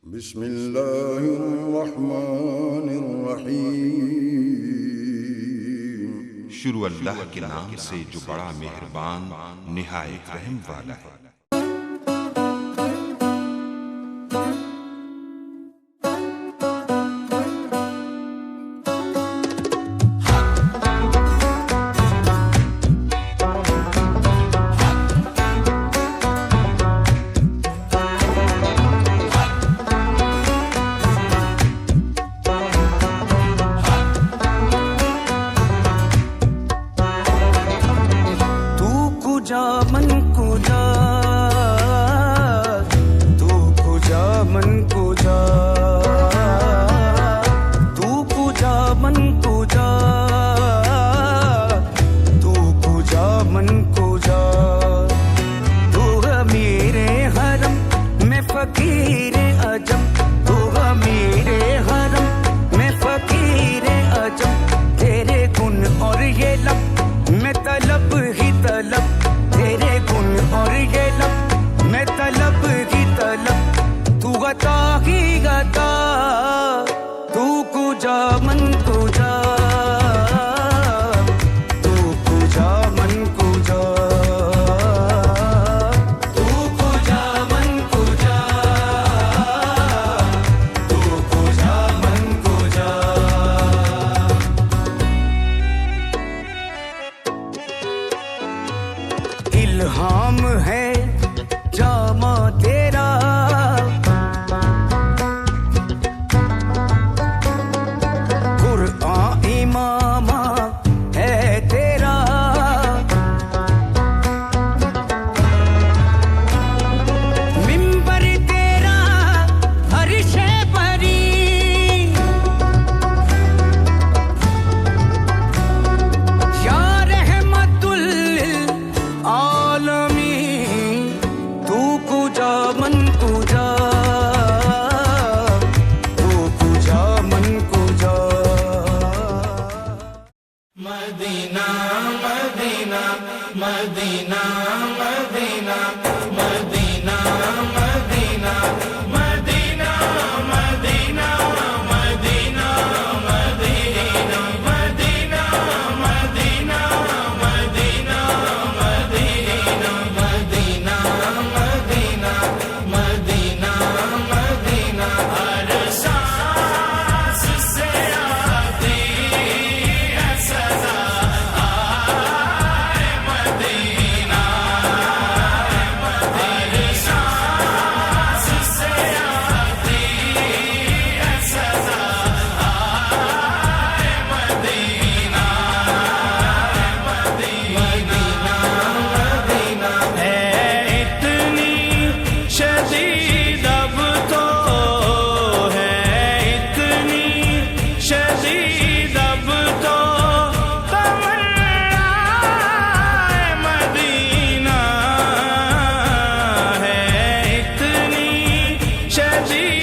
بسم اللہ الرحمن الرحیم۔ شروع اللہ کے نام سے جو بڑا مہربان نہایت رحم والا ہے۔ الہام ہے جامع تیرا، قرآن امامہ ہے تیرا، منبر تیرا عرش پری، یا رحمت للعالمین، تو کجا من کجا، تو کجا من کجا۔ مدینہ مدینہ مدینہ مدینہ مدینہ مدینہ مدینہ مدینہ مدینہ مدینہ مدینہ مدینہ مدینہ مدینہ مدینہ مدینہ مدینہ مدینہ، ہر سانس سے آتی ہے صدا آئے مدینہ، ہر سانس سے آتی ہے صدا آئے مدینہ، مدینہ مدینہ ہے اتنی شدید اب تو ہے اتنی شدید اب تو تمنا مدینہ ہے اتنی شدید